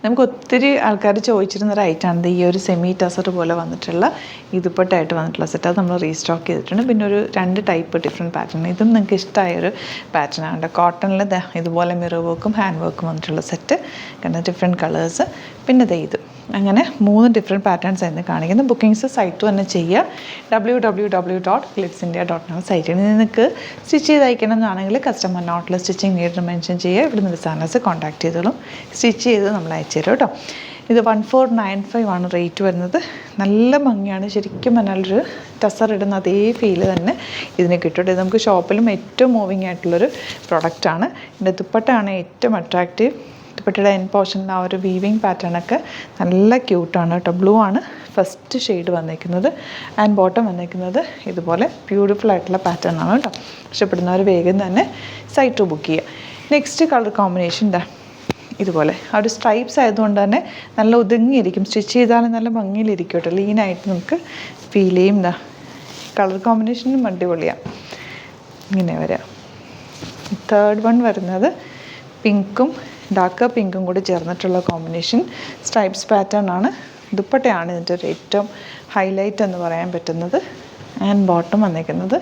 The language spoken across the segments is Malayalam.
നമുക്ക് ഒത്തിരി ആൾക്കാർ ചോദിച്ചിരുന്നൊരു ഐറ്റമാണിത്. ഈ ഒരു സെമി ടസർ പോലെ വന്നിട്ടുള്ള ഈ ദുപ്പട്ടയായിട്ട് വന്നിട്ടുള്ള സെറ്റ്. അത് നമ്മൾ റീസ്റ്റോക്ക് ചെയ്തിട്ടുണ്ട്. പിന്നെ ഒരു 2 ടൈപ്പ് ഡിഫറെൻറ്റ് പാറ്റേൺ. ഇതും നിങ്ങൾക്ക് ഇഷ്ടമായൊരു പാറ്റേണാണ്. കോട്ടണിൽ ഇതുപോലെ മിറർ വർക്കും ഹാൻഡ് വർക്കും വന്നിട്ടുള്ള സെറ്റ്. കാരണം ഡിഫറെൻറ്റ് കളേഴ്സ്. പിന്നെ ഇത് അങ്ങനെ 3 ഡിഫറെൻറ്റ് പാറ്റേൺസ് ആയിരുന്നു കാണിക്കുന്നത്. ബുക്കിങ്സ് സൈറ്റ് തന്നെ ചെയ്യുക. www.glitzindia.com സൈറ്റിൽ നിങ്ങൾക്ക് സ്റ്റിച്ച് ചെയ്ത് അയക്കണം എന്നാണെങ്കിൽ കസ്റ്റമർ നോട്ടിൽ സ്റ്റിച്ചിങ് നീഡ് മെൻഷൻ ചെയ്യുക. ഇവിടുന്ന് ഡിസൈനേഴ്സ് കോൺടാക്ട് ചെയ്തോളും. സ്റ്റിച്ച് ചെയ്ത് നമ്മൾ അയച്ചു തരും കേട്ടോ. ഇത് 1495 ആണ് റേറ്റ് വരുന്നത്. നല്ല ഭംഗിയാണ്. ശരിക്കും പറഞ്ഞാലൊരു ടസർ ഇടുന്ന അതേ ഫീല് തന്നെ ഇതിന് കിട്ടും. ഇത് നമുക്ക് ഷോപ്പിലും ഏറ്റവും മൂവിങ് ആയിട്ടുള്ളൊരു പ്രൊഡക്റ്റാണ്. ഇതിൻ്റെ ദുപ്പട്ടയാണ് ഏറ്റവും അട്രാക്റ്റീവ്. ദുപ്പട്ടയുടെ എൻ പോർഷനിൽ ആ ഒരു വീവിങ് പാറ്റേണൊക്കെ നല്ല ക്യൂട്ടാണ് കേട്ടോ. ബ്ലൂ ആണ് ഫസ്റ്റ് ഷെയ്ഡ് വന്നിരിക്കുന്നത്. ആൻഡ് ബോട്ടം വന്നിരിക്കുന്നത് ഇതുപോലെ ബ്യൂട്ടിഫുൾ ആയിട്ടുള്ള പാറ്റേൺ ആണ് കേട്ടോ. ഇഷ്ടപ്പെടുന്നവർ വേഗം തന്നെ സൈറ്റ് ബുക്ക് ചെയ്യുക. നെക്സ്റ്റ് കളർ കോമ്പിനേഷൻ ഇതുപോലെ ആ ഒരു സ്ട്രൈപ്സ് ആയതുകൊണ്ട് തന്നെ നല്ല ഒതുങ്ങിയിരിക്കും. സ്റ്റിച്ച് ചെയ്താലും നല്ല ഭംഗിയിലിരിക്കും കേട്ടോ. ലീനായിട്ട് നമുക്ക് ഫീൽ ചെയ്യും. കളർ കോമ്പിനേഷനും അടിപൊളിയാണ്. ഇങ്ങനെ വരാം. തേർഡ് വൺ വരുന്നത് പിങ്കും ഡാർക്ക് പിങ്കും കൂടി ചേർന്നിട്ടുള്ള കോമ്പിനേഷൻ സ്ട്രൈപ്സ് പാറ്റേൺ ആണ്. ദുപ്പട്ടയാണ് ഇതിൻ്റെ ഒരു ഏറ്റവും ഹൈലൈറ്റ് എന്ന് പറയാൻ പറ്റുന്നത്. ആൻഡ് ബോട്ടം വന്നിരിക്കുന്നത്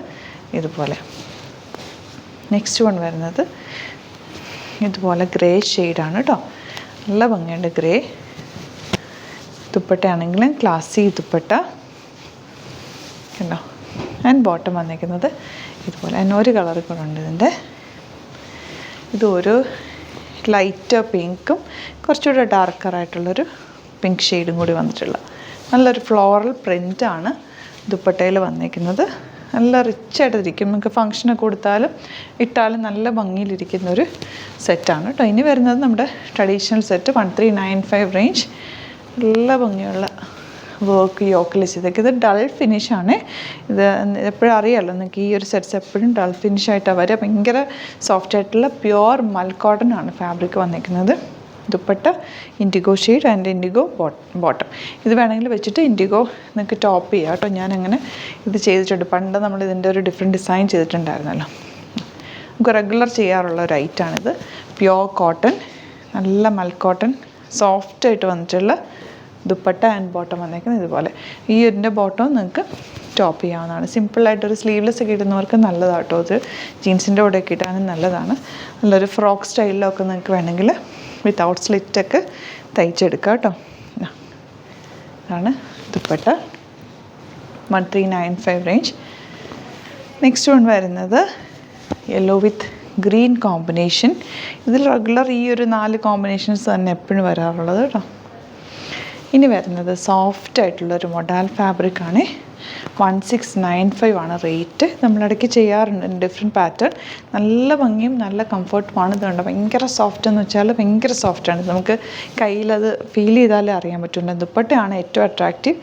ഇതുപോലെ. നെക്സ്റ്റ് വൺ വരുന്നത് ഇതുപോലെ ഗ്രേ ഷെയ്ഡാണ് കേട്ടോ. നല്ല ഭംഗിയുണ്ട് ഗ്രേ. ദുപ്പട്ടയാണെങ്കിലും ക്ലാസി ദുപ്പട്ട കണ്ടോ. ആൻഡ് ബോട്ടം വന്നിരിക്കുന്നത് ഇതുപോലെ. അതിന് ഒരു കളർ കൂടെ ഉണ്ട് ഇതിൻ്റെ. ഇതൊരു ലൈറ്റ് പിങ്കും കുറച്ചുകൂടെ ഡാർക്കറായിട്ടുള്ളൊരു പിങ്ക് ഷെയ്ഡും കൂടി വന്നിട്ടുള്ള നല്ലൊരു ഫ്ലോറൽ പ്രിൻ്റാണ് ദുപ്പട്ടയിൽ വന്നിരിക്കുന്നത്. നല്ല റിച്ചായിട്ടിരിക്കും. നമുക്ക് ഫങ്ഷനൊക്കെ കൊടുത്താലും ഇട്ടാലും നല്ല ഭംഗിയിലിരിക്കുന്നൊരു സെറ്റാണ് കേട്ടോ. ഇനി വരുന്നത് നമ്മുടെ ട്രഡീഷണൽ സെറ്റ് 1395 റേഞ്ച്. നല്ല ഭംഗിയുള്ള വർക്ക് യോക്കിലിസ്. ഇതൊക്കെ ഇത് ഡൾ ഫിനിഷാണ്. ഇത് എപ്പോഴും അറിയാമല്ലോ നിങ്ങൾക്ക് ഈ ഒരു സെറ്റ്സ് എപ്പോഴും ഡൾ ഫിനിഷായിട്ടാണ് വരിക. ഭയങ്കര സോഫ്റ്റ് ആയിട്ടുള്ള പ്യുവർ മൽക്കോട്ടൺ ആണ് ഫാബ്രിക് വന്നിരിക്കുന്നത്. Dupatta IndiGo shade and IndiGo bottom. ഇത് വേണമെങ്കിൽ വെച്ചിട്ട് ഇൻഡിഗോ നിങ്ങൾക്ക് ടോപ്പ് ചെയ്യാം കേട്ടോ. ഞാനങ്ങനെ ഇത് ചെയ്തിട്ടുണ്ട്. പണ്ട് നമ്മൾ ഇതിൻ്റെ ഒരു ഡിഫറെൻറ്റ് ഡിസൈൻ ചെയ്തിട്ടുണ്ടായിരുന്നല്ലോ. നമുക്ക് റെഗുലർ ചെയ്യാറുള്ള ഒരു ഐറ്റാണിത്. പ്യുവർ കോട്ടൺ, നല്ല മൽക്കോട്ടൺ, സോഫ്റ്റായിട്ട് വന്നിട്ടുള്ള ദുപ്പട്ട ആൻഡ് ബോട്ടം വന്നേക്കുന്നത് ഇതുപോലെ. ഈ ഇതിൻ്റെ ബോട്ടം നിങ്ങൾക്ക് ടോപ്പ് ചെയ്യാവുന്നതാണ്. സിമ്പിളായിട്ടൊരു സ്ലീവ്ലെസ് ഒക്കെ ഇടുന്നവർക്ക് നല്ലതാണ് കേട്ടോ. ഇത് ജീൻസിൻ്റെ കൂടെയൊക്കെ ഇട്ടാനും നല്ലതാണ്. നല്ലൊരു ഫ്രോക്ക് സ്റ്റൈലിലൊക്കെ നിങ്ങൾക്ക് വേണമെങ്കിൽ വിത്തൗട്ട് സ്ലിറ്റൊക്കെ തയ്ച്ചെടുക്കാം കേട്ടോ. ഇതാണ് ദുപ്പട്ട 1395 റേഞ്ച്. നെക്സ്റ്റ് വൺ വരുന്നത് യെല്ലോ വിത്ത് ഗ്രീൻ കോമ്പിനേഷൻ. ഇതിൽ റെഗുലർ ഈ ഒരു 4 കോമ്പിനേഷൻസ് തന്നെ എപ്പോഴും വരാറുള്ളത് കേട്ടോ. ഇനി വരുന്നത് സോഫ്റ്റ് ആയിട്ടുള്ളൊരു മൊഡാൽ ഫാബ്രിക്കാണ്. 1695 ആണ് റേറ്റ്. നമ്മളിടയ്ക്ക് ചെയ്യാറുണ്ട് ഡിഫറെൻറ്റ് പാറ്റേൺ. നല്ല ഭംഗിയും നല്ല കംഫർട്ടുമാണ്. ഇതുണ്ട് ഭയങ്കര സോഫ്റ്റ് എന്ന് വെച്ചാൽ ഭയങ്കര സോഫ്റ്റാണ്. നമുക്ക് കയ്യിലത് ഫീൽ ചെയ്താലേ അറിയാൻ പറ്റുള്ളൂ. ദുപ്പട്ടയാണ് ഏറ്റവും അട്രാക്റ്റീവ്.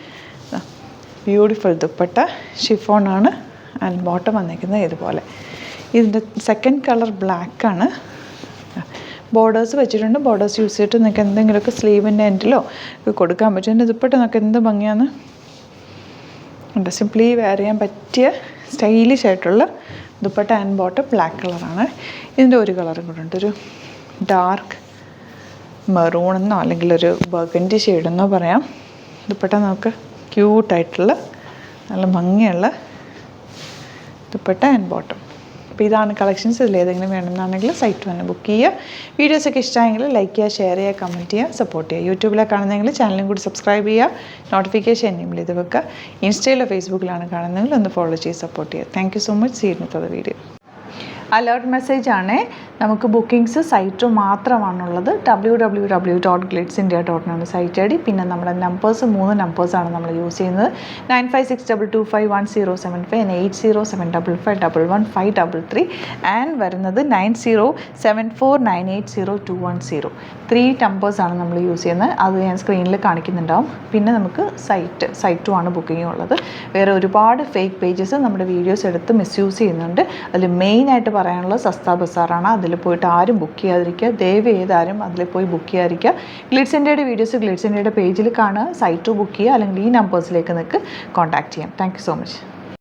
ബ്യൂട്ടിഫുൾ ദുപ്പട്ട ഷിഫോണാണ്. ആൻഡ് ബോട്ടം വന്നിരിക്കുന്നത് ഇതുപോലെ. ഇതിൻ്റെ സെക്കൻഡ് കളർ ബ്ലാക്കാണ്. ബോർഡേഴ്സ് വെച്ചിട്ടുണ്ട്. ബോർഡേഴ്സ് യൂസ് ചെയ്തിട്ട് നിങ്ങൾക്ക് എന്തെങ്കിലുമൊക്കെ സ്ലീവിൻ്റെ എൻഡിലോ ഒക്കെ കൊടുക്കാൻ പറ്റും. എൻ്റെ ദുപ്പട്ട നമുക്ക് എന്ത് ഭംഗിയാണ്. ഉണ്ട് സിംപ്ലി വെയർ ചെയ്യാൻ പറ്റിയ സ്റ്റൈലിഷ് ആയിട്ടുള്ള ദുപ്പട്ട ആൻഡ് ബോട്ടം ബ്ലാക്ക് കളറാണ്. ഇതിൻ്റെ ഒരു കളറും കൂടെ ഉണ്ട്. ഒരു ഡാർക്ക് മെറൂണെന്നോ അല്ലെങ്കിൽ ഒരു ബർഗൻഡി ഷെയ്ഡെന്നോ പറയാം. ദുപ്പട്ട നമുക്ക് ക്യൂട്ടായിട്ടുള്ള നല്ല ഭംഗിയുള്ള ദുപ്പട്ട ആൻഡ് ബോട്ടം. അപ്പോൾ ഇതാണ് കളക്ഷൻസ്. ഇതിലേതെങ്കിലും വേണമെന്നാണെങ്കിൽ സൈറ്റ് തന്നെ ബുക്ക് ചെയ്യുക. വീഡിയോസൊക്കെ ഇഷ്ടമായെങ്കിൽ ലൈക്ക് ചെയ്യുക, ഷെയർ ചെയ്യുക, കമൻറ്റ് ചെയ്യുക, സപ്പോർട്ട് ചെയ്യുക. യൂട്യൂബിലാണ് കാണുന്നതെങ്കിൽ ചാനലും കൂടി സബ്സ്ക്രൈബ് ചെയ്യുക. നോട്ടിഫിക്കേഷൻ എനേബിൾ ചെയ്ത് വെക്കുക. ഇൻസ്റ്റയിലോ ഫേസ്ബുക്കിലാണ് കാണുന്നതെങ്കിൽ ഒന്ന് ഫോളോ ചെയ്ത് സപ്പോർട്ട് ചെയ്യുക. Thank you so much. See you in another video. Alert message ആണ്. നമുക്ക് ബുക്കിംഗ്സ് സൈറ്റ് മാത്രമാണുള്ളത്. www.glitzindia.com site I D. പിന്നെ നമ്മുടെ നമ്പേഴ്സ് 3 നമ്പേഴ്സാണ് നമ്മൾ യൂസ് ചെയ്യുന്നത്. 9562251075 and 8075551533 ആൻഡ് വരുന്നത് 9074980210. 3 നമ്പേഴ്സാണ് നമ്മൾ യൂസ് ചെയ്യുന്നത്. അത് ഞാൻ സ്ക്രീനിൽ കാണിക്കുന്നുണ്ടാവും. പിന്നെ നമുക്ക് സൈറ്റും ആണ് ബുക്കിംഗ് ഉള്ളത്. വേറെ ഒരുപാട് ഫേക്ക് പേജസ് നമ്മുടെ വീഡിയോസ് എടുത്ത് മിസ്യൂസ് ചെയ്യുന്നുണ്ട്. അതിൽ മെയിനായിട്ട് പറയാനുള്ളത് സസ്ത ബസാറാണ്. അതിൽ പോയിട്ട് ആരും ബുക്ക് ചെയ്യാതിരിക്കുക. ദയവ് ചെയ്താരും അതിൽ പോയി ബുക്ക് ചെയ്യാതിരിക്കുക. ഗ്ലിറ്റ്സ് ഇന്ത്യയുടെ വീഡിയോസ് ഗ്ലിറ്റ്സ് ഇന്ത്യയുടെ പേജിൽ കാണുക. സൈറ്റ് ബുക്ക് ചെയ്യുക. അല്ലെങ്കിൽ ഈ നമ്പേഴ്സിലേക്ക് നിങ്ങൾക്ക് കോൺടാക്ട് ചെയ്യാം. Thank you so much.